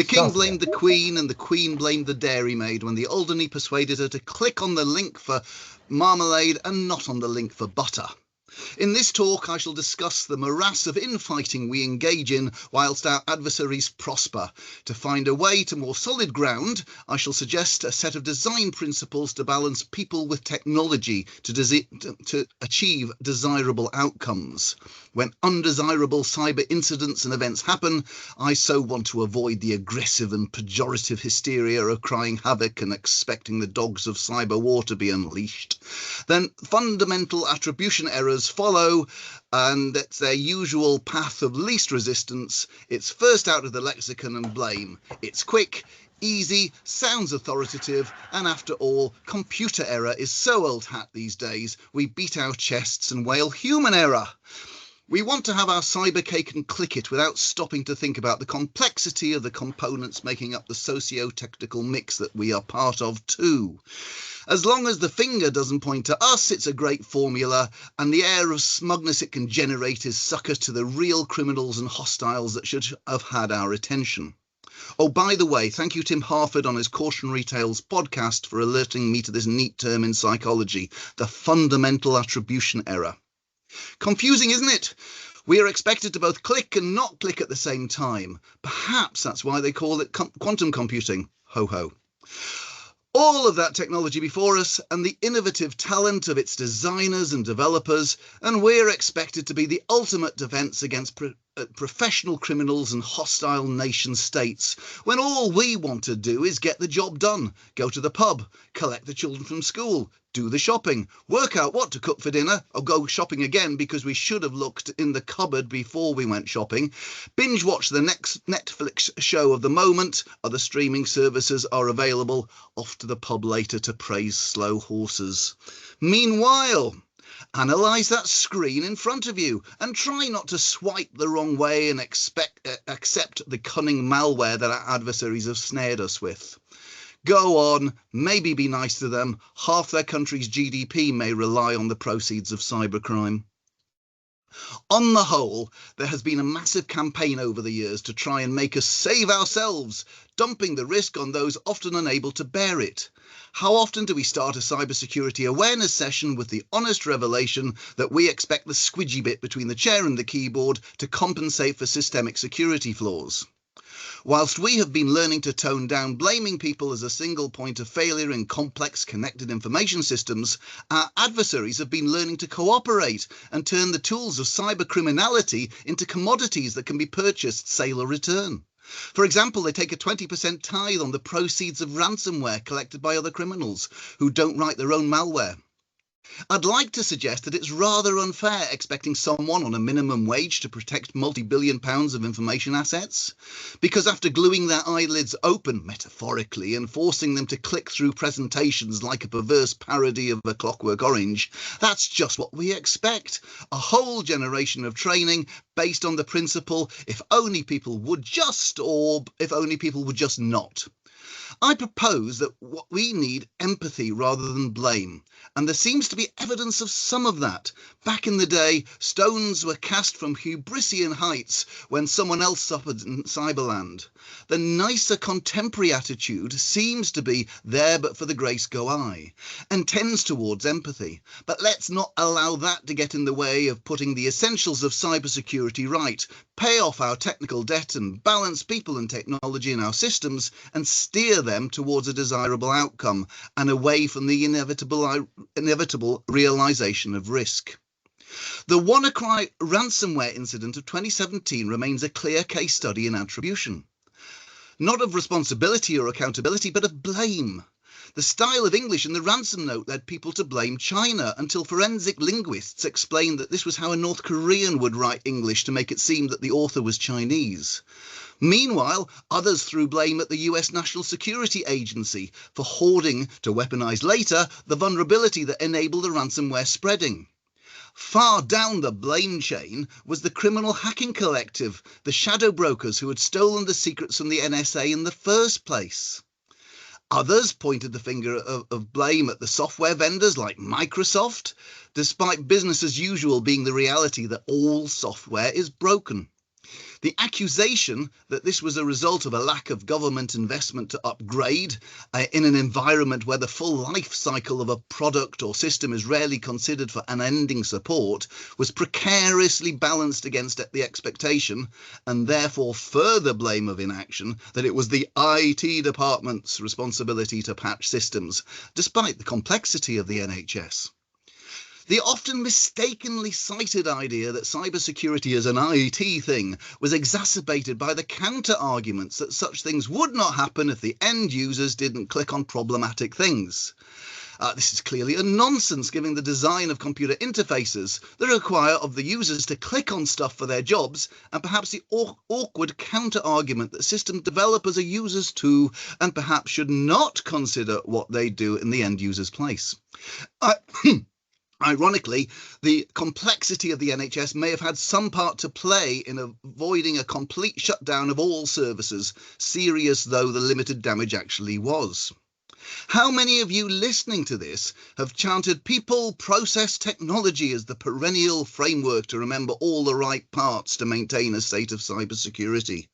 The king Start blamed again. the queen and the queen blamed the dairymaid when the Alderney persuaded her to click on the link for marmalade and not on the link for butter. In this talk, I shall discuss the morass of infighting we engage in whilst our adversaries prosper. To find a way to more solid ground, I shall suggest a set of design principles to balance people with technology to achieve desirable outcomes. When undesirable cyber incidents and events happen, I so want to avoid the aggressive and pejorative hysteria of crying havoc and expecting the dogs of cyber war to be unleashed. Then fundamental attribution errors follow, and it's their usual path of least resistance. It's first out of the lexicon and blame. It's quick, easy, sounds authoritative, and after all, computer error is so old hat these days, we beat our chests and wail human error. We want to have our cyber cake and click it without stopping to think about the complexity of the components making up the socio-technical mix that we are part of too. As long as the finger doesn't point to us, it's a great formula, and the air of smugness it can generate is succor to the real criminals and hostiles that should have had our attention. Oh, by the way, thank you Tim Harford on his Cautionary Tales podcast for alerting me to this neat term in psychology, the fundamental attribution error. Confusing, isn't it? We are expected to both click and not click at the same time. Perhaps that's why they call it quantum computing. Ho ho. All of that technology before us and the innovative talent of its designers and developers, and we're expected to be the ultimate defence against professional criminals and hostile nation states, when all we want to do is get the job done, go to the pub, collect the children from school, do the shopping, work out what to cook for dinner, or go shopping again because we should have looked in the cupboard before we went shopping, binge watch the next Netflix show of the moment, other streaming services are available, off to the pub later to praise slow horses. Meanwhile, analyse that screen in front of you and try not to swipe the wrong way and accept the cunning malware that our adversaries have snared us with. Go on, maybe be nice to them. Half their country's GDP may rely on the proceeds of cybercrime. On the whole, there has been a massive campaign over the years to try and make us save ourselves, dumping the risk on those often unable to bear it. How often do we start a cybersecurity awareness session with the honest revelation that we expect the squidgy bit between the chair and the keyboard to compensate for systemic security flaws? Whilst we have been learning to tone down blaming people as a single point of failure in complex connected information systems, our adversaries have been learning to cooperate and turn the tools of cyber criminality into commodities that can be purchased, sale or return. For example, they take a 20% tithe on the proceeds of ransomware collected by other criminals who don't write their own malware. I'd like to suggest that it's rather unfair expecting someone on a minimum wage to protect multi-billion pounds of information assets, because after gluing their eyelids open, metaphorically, and forcing them to click through presentations like a perverse parody of A Clockwork Orange, that's just what we expect. A whole generation of training based on the principle, if only people would just, or if only people would just not. I propose that what we need empathy rather than blame, and there seems to be evidence of some of that. Back in the day, stones were cast from Hubrissian heights when someone else suffered in Cyberland. The nicer contemporary attitude seems to be there but for the grace go I, and tends towards empathy. But let's not allow that to get in the way of putting the essentials of cybersecurity right, pay off our technical debt and balance people and technology in our systems and steer them towards a desirable outcome and away from the inevitable realisation of risk. The WannaCry ransomware incident of 2017 remains a clear case study in attribution. Not of responsibility or accountability, but of blame. The style of English in the ransom note led people to blame China until forensic linguists explained that this was how a North Korean would write English to make it seem that the author was Chinese. Meanwhile, others threw blame at the US National Security Agency for hoarding, to weaponize later, the vulnerability that enabled the ransomware spreading. Far down the blame chain was the criminal hacking collective, the shadow brokers who had stolen the secrets from the NSA in the first place. Others pointed the finger of blame at the software vendors like Microsoft, despite business as usual being the reality that all software is broken. The accusation that this was a result of a lack of government investment to upgrade in an environment where the full life cycle of a product or system is rarely considered for unending support was precariously balanced against the expectation, and therefore further blame of inaction, that it was the IT department's responsibility to patch systems, despite the complexity of the NHS. The often mistakenly cited idea that cybersecurity is an IT thing was exacerbated by the counter-arguments that such things would not happen if the end users didn't click on problematic things. This is clearly a nonsense, given the design of computer interfaces that require of the users to click on stuff for their jobs, and perhaps the awkward counter-argument that system developers are users too, and perhaps should not consider what they do in the end user's place. Ironically, the complexity of the NHS may have had some part to play in avoiding a complete shutdown of all services, serious though the limited damage actually was. How many of you listening to this have chanted people, process, technology as the perennial framework to remember all the right parts to maintain a state of cybersecurity?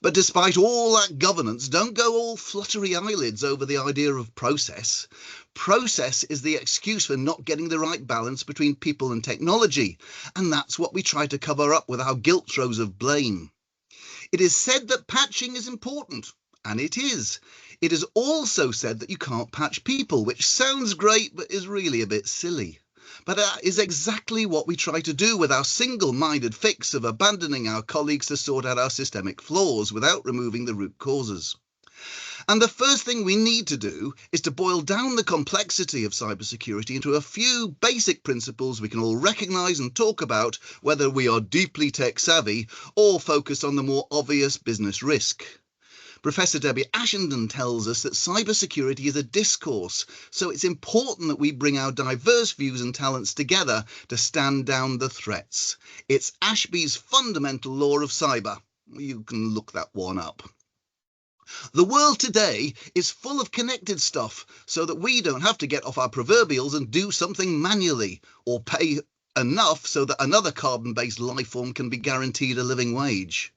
But despite all that governance, don't go all fluttery eyelids over the idea of process. Process is the excuse for not getting the right balance between people and technology, and that's what we try to cover up with our guilt throws of blame. It is said that patching is important, and it is. It is also said that you can't patch people, which sounds great but is really a bit silly. But that is exactly what we try to do with our single-minded fix of abandoning our colleagues to sort out our systemic flaws without removing the root causes. And the first thing we need to do is to boil down the complexity of cybersecurity into a few basic principles we can all recognise and talk about, whether we are deeply tech-savvy or focused on the more obvious business risk. Professor Debbie Ashenden tells us that cybersecurity is a discourse, so it's important that we bring our diverse views and talents together to stand down the threats. It's Ashby's fundamental law of cyber. You can look that one up. The world today is full of connected stuff, so that we don't have to get off our proverbials and do something manually, or pay enough so that another carbon-based life form can be guaranteed a living wage.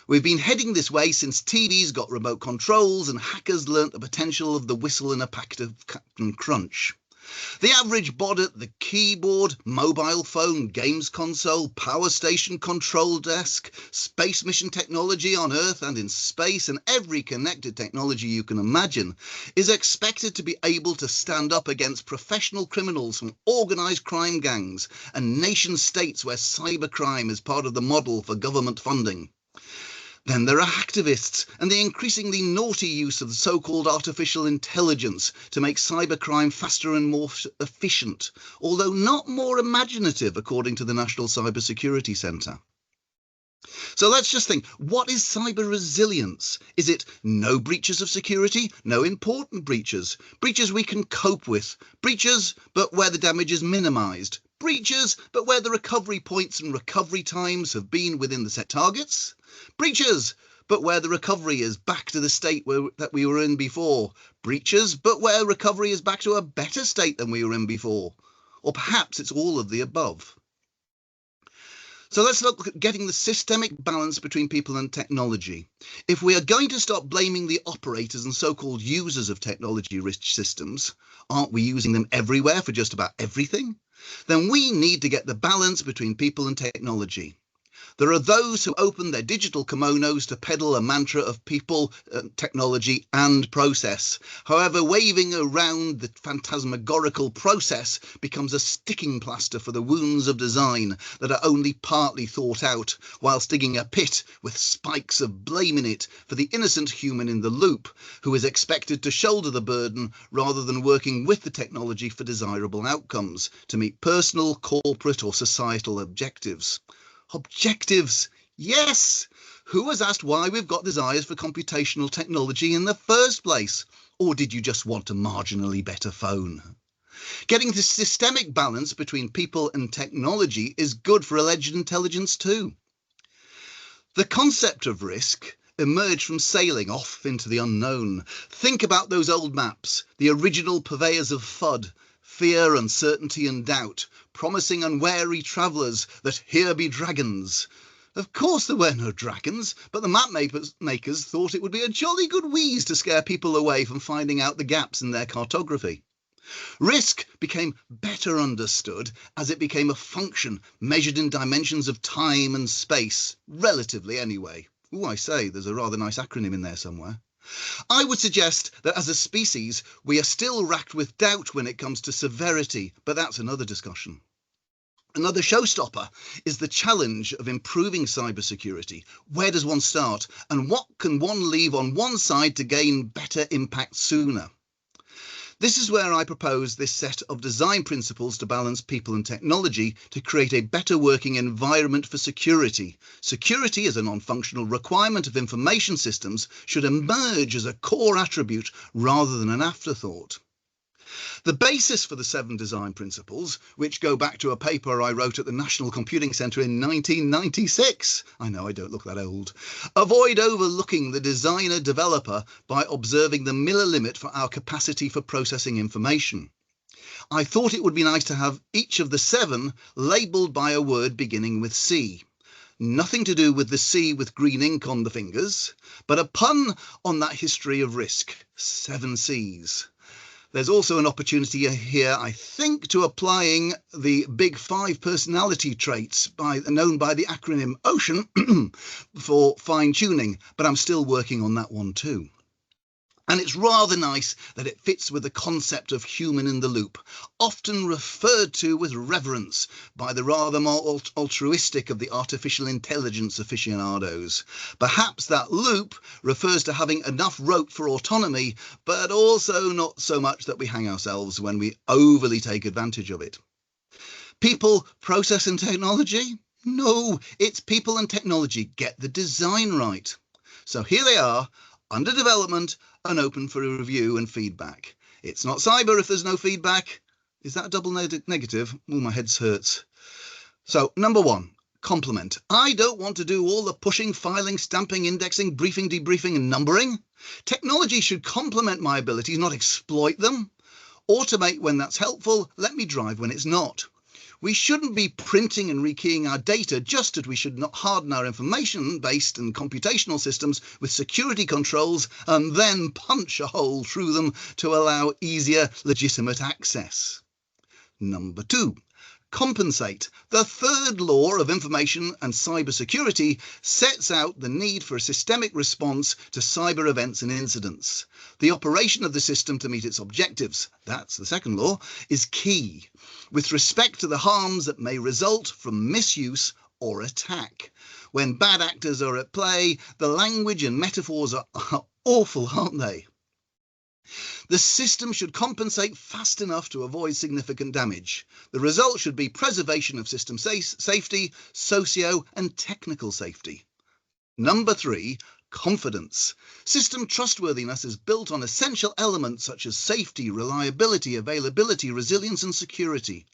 We've been heading this way since TVs got remote controls and hackers learnt the potential of the whistle in a packet of Captain Crunch. The average bod at the keyboard, mobile phone, games console, power station, control desk, space mission technology on Earth and in space, and every connected technology you can imagine, is expected to be able to stand up against professional criminals from organised crime gangs and nation states where cybercrime is part of the model for government funding. Then there are hacktivists and the increasingly naughty use of the so-called artificial intelligence to make cybercrime faster and more efficient, although not more imaginative, according to the National Cybersecurity Centre. So let's just think, what is cyber resilience? Is it no breaches of security? No important breaches? Breaches we can cope with? Breaches, but where the damage is minimised? Breaches, but where the recovery points and recovery times have been within the set targets? Breaches, but where the recovery is back to the state that we were in before? Breaches, but where recovery is back to a better state than we were in before? Or perhaps it's all of the above. So let's look at getting the systemic balance between people and technology. If we are going to stop blaming the operators and so-called users of technology-rich systems, aren't we using them everywhere for just about everything? Then we need to get the balance between people and technology. There are those who open their digital kimonos to peddle a mantra of people, technology and process. However, waving around the phantasmagorical process becomes a sticking plaster for the wounds of design that are only partly thought out, whilst digging a pit with spikes of blame in it for the innocent human in the loop, who is expected to shoulder the burden rather than working with the technology for desirable outcomes to meet personal, corporate or societal objectives. Objectives, yes! Who has asked why we've got desires for computational technology in the first place? Or did you just want a marginally better phone? Getting the systemic balance between people and technology is good for alleged intelligence too. The concept of risk emerged from sailing off into the unknown. Think about those old maps, the original purveyors of FUD, fear, uncertainty and doubt, promising unwary travellers that here be dragons. Of course there were no dragons, but the map makers thought it would be a jolly good wheeze to scare people away from finding out the gaps in their cartography. Risk became better understood as it became a function measured in dimensions of time and space, relatively anyway. Ooh, I say, there's a rather nice acronym in there somewhere. I would suggest that as a species, we are still racked with doubt when it comes to severity, but that's another discussion. Another showstopper is the challenge of improving cybersecurity. Where does one start? And what can one leave on one side to gain better impact sooner? This is where I propose this set of design principles to balance people and technology to create a better working environment for security. Security as a non-functional requirement of information systems should emerge as a core attribute rather than an afterthought. The basis for the 7 design principles, which go back to a paper I wrote at the National Computing Centre in 1996, I know I don't look that old, avoid overlooking the designer-developer by observing the Miller limit for our capacity for processing information. I thought it would be nice to have each of the 7 labelled by a word beginning with C. Nothing to do with the C with green ink on the fingers, but a pun on that history of risk, 7 Cs. There's also an opportunity here, I think, to applying the big 5 personality traits known by the acronym OCEAN for fine-tuning, but I'm still working on that one too. And it's rather nice that it fits with the concept of human in the loop, often referred to with reverence by the rather more altruistic of the artificial intelligence aficionados. Perhaps that loop refers to having enough rope for autonomy, but also not so much that we hang ourselves when we overly take advantage of it. People, process and technology? No, it's people and technology. Get the design right. So here they are, under development and open for a review and feedback. It's not cyber if there's no feedback. Is that a double negative? Oh, my head hurts. So, number 1, complement. I don't want to do all the pushing, filing, stamping, indexing, briefing, debriefing and numbering. Technology should complement my abilities, not exploit them. Automate when that's helpful. Let me drive when it's not. We shouldn't be printing and rekeying our data, just as we should not harden our information-based and computational systems with security controls and then punch a hole through them to allow easier, legitimate access. Number 2. Compensate. The 3rd law of information and cybersecurity sets out the need for a systemic response to cyber events and incidents. The operation of the system to meet its objectives, that's the 2nd law, is key, with respect to the harms that may result from misuse or attack. When bad actors are at play, the language and metaphors are awful, aren't they? The system should compensate fast enough to avoid significant damage. The result should be preservation of system safety, socio and technical safety. Number 3, confidence. System trustworthiness is built on essential elements such as safety, reliability, availability, resilience and security.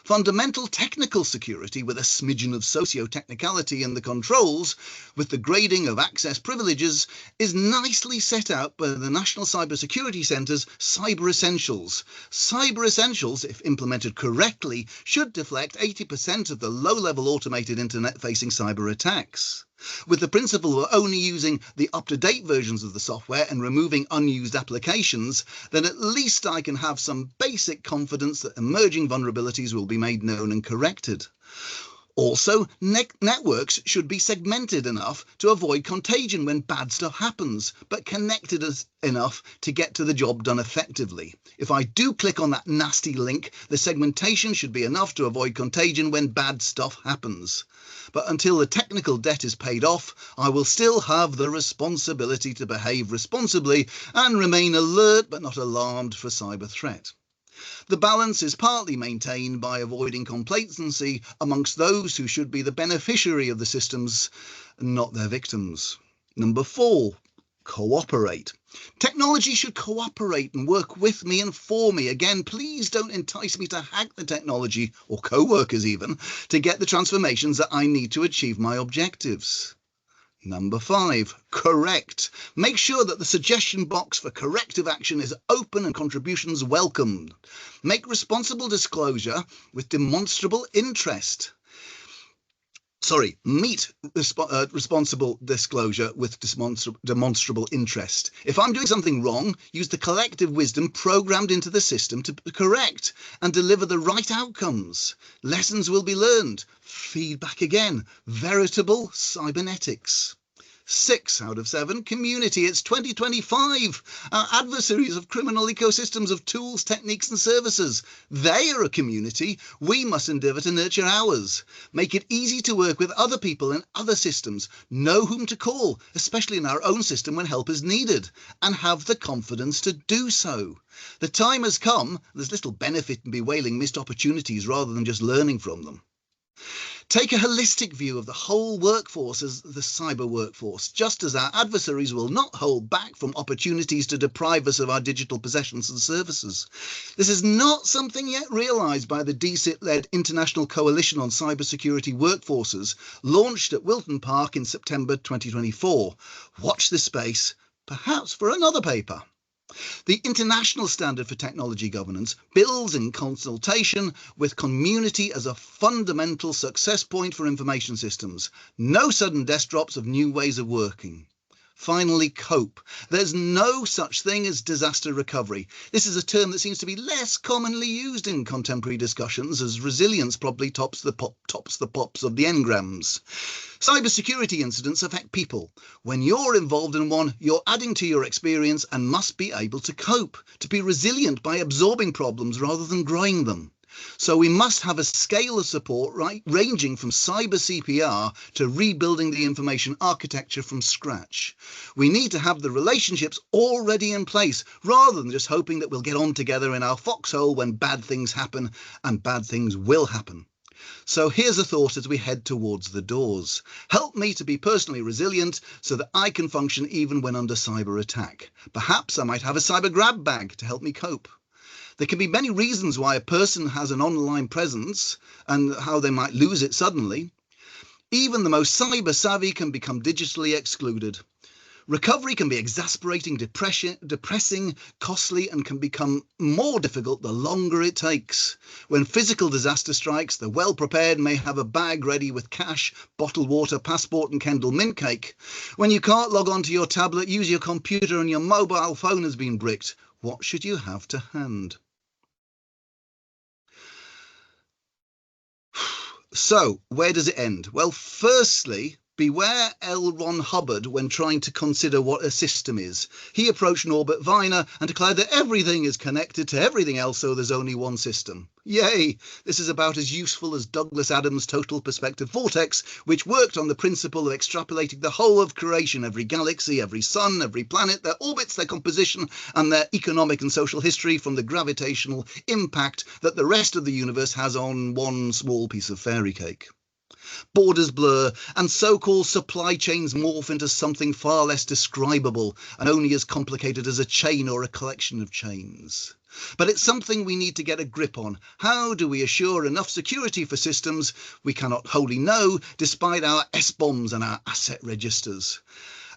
Fundamental technical security with a smidgen of socio-technicality in the controls, with the grading of access privileges, is nicely set out by the National Cybersecurity Centre's Cyber Essentials. Cyber Essentials, if implemented correctly, should deflect 80% of the low-level automated internet-facing cyber attacks. With the principle of only using the up-to-date versions of the software and removing unused applications, then at least I can have some basic confidence that emerging vulnerabilities will be made known and corrected. Also, networks should be segmented enough to avoid contagion when bad stuff happens, but connected enough to get to the job done effectively. If I do click on that nasty link, the segmentation should be enough to avoid contagion when bad stuff happens. But until the technical debt is paid off, I will still have the responsibility to behave responsibly and remain alert but not alarmed for cyber threat. The balance is partly maintained by avoiding complacency amongst those who should be the beneficiary of the systems, not their victims. Number 4, cooperate. Technology should cooperate and work with me and for me. Again, please don't entice me to hack the technology, or co-workers even, to get the transformations that I need to achieve my objectives. Number 5, correct. Make sure that the suggestion box for corrective action is open and contributions welcomed. Make responsible disclosure with demonstrable interest. meet responsible disclosure with demonstrable interest. If I'm doing something wrong, use the collective wisdom programmed into the system to correct and deliver the right outcomes. Lessons will be learned. Feedback again. Veritable cybernetics. 6 out of 7, community. It's 2025. Our adversaries have criminal ecosystems of tools, techniques and services. They are a community. We must endeavour to nurture ours. Make it easy to work with other people in other systems. Know whom to call, especially in our own system when help is needed, and have the confidence to do so. The time has come. There's little benefit in bewailing missed opportunities rather than just learning from them. Take a holistic view of the whole workforce as the cyber workforce, just as our adversaries will not hold back from opportunities to deprive us of our digital possessions and services. This is not something yet realised by the DCIT-led International Coalition on Cybersecurity Workforces, launched at Wilton Park in September 2024. Watch this space, perhaps for another paper. The international standard for technology governance builds in consultation with community as a fundamental success point for information systems. No sudden desk drops of new ways of working. Finally, cope. There's no such thing as disaster recovery. This is a term that seems to be less commonly used in contemporary discussions, as resilience probably tops the pops of the engrams. Cybersecurity incidents affect people. When you're involved in one, you're adding to your experience and must be able to cope, to be resilient by absorbing problems rather than growing them. So we must have a scale of support ranging from cyber CPR to rebuilding the information architecture from scratch. We need to have the relationships already in place rather than just hoping that we'll get on together in our foxhole when bad things happen, and bad things will happen. So here's a thought as we head towards the doors. Help me to be personally resilient so that I can function even when under cyber attack. Perhaps I might have a cyber grab bag to help me cope. There can be many reasons why a person has an online presence and how they might lose it suddenly. Even the most cyber savvy can become digitally excluded. Recovery can be exasperating, depressing, costly, and can become more difficult the longer it takes. When physical disaster strikes, the well-prepared may have a bag ready with cash, bottled water, passport and Kendall mint cake. When you can't log on to your tablet, use your computer and your mobile phone has been bricked, what should you have to hand? So, where does it end? Well, firstly, beware L. Ron Hubbard when trying to consider what a system is. He approached Norbert Wiener and declared that everything is connected to everything else, so there's only one system. Yay! This is about as useful as Douglas Adams' total perspective vortex, which worked on the principle of extrapolating the whole of creation, every galaxy, every sun, every planet, their orbits, their composition, and their economic and social history from the gravitational impact that the rest of the universe has on one small piece of fairy cake. Borders blur, and so-called supply chains morph into something far less describable and only as complicated as a chain or a collection of chains. But it's something we need to get a grip on. How do we assure enough security for systems we cannot wholly know, despite our S-bombs and our asset registers?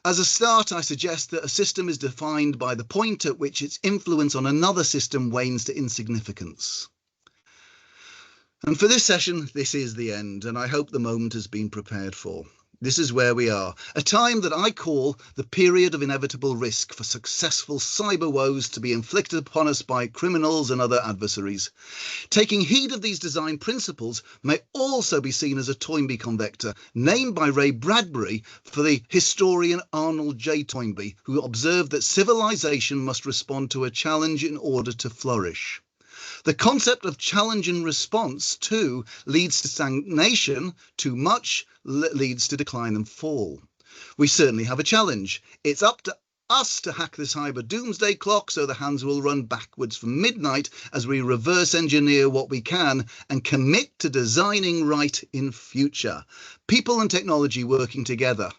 As a start, I suggest that a system is defined by the point at which its influence on another system wanes to insignificance. And for this session, this is the end, and I hope the moment has been prepared for. This is where we are, a time that I call the period of inevitable risk for successful cyber woes to be inflicted upon us by criminals and other adversaries. Taking heed of these design principles may also be seen as a Toynbee convector, named by Ray Bradbury for the historian Arnold J. Toynbee, who observed that civilization must respond to a challenge in order to flourish. The concept of challenge and response, too, leads to stagnation. Too much leads to decline and fall. We certainly have a challenge. It's up to us to hack the cyber doomsday clock so the hands will run backwards from midnight as we reverse engineer what we can and commit to designing right in future. People and technology working together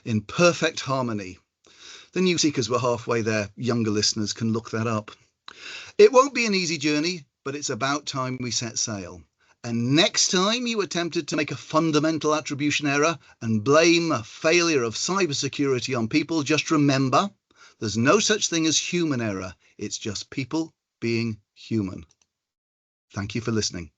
in perfect harmony. The new seekers were halfway there. Younger listeners can look that up. It won't be an easy journey, but it's about time we set sail. And next time you attempted to make a fundamental attribution error and blame a failure of cybersecurity on people, just remember, there's no such thing as human error. It's just people being human. Thank you for listening.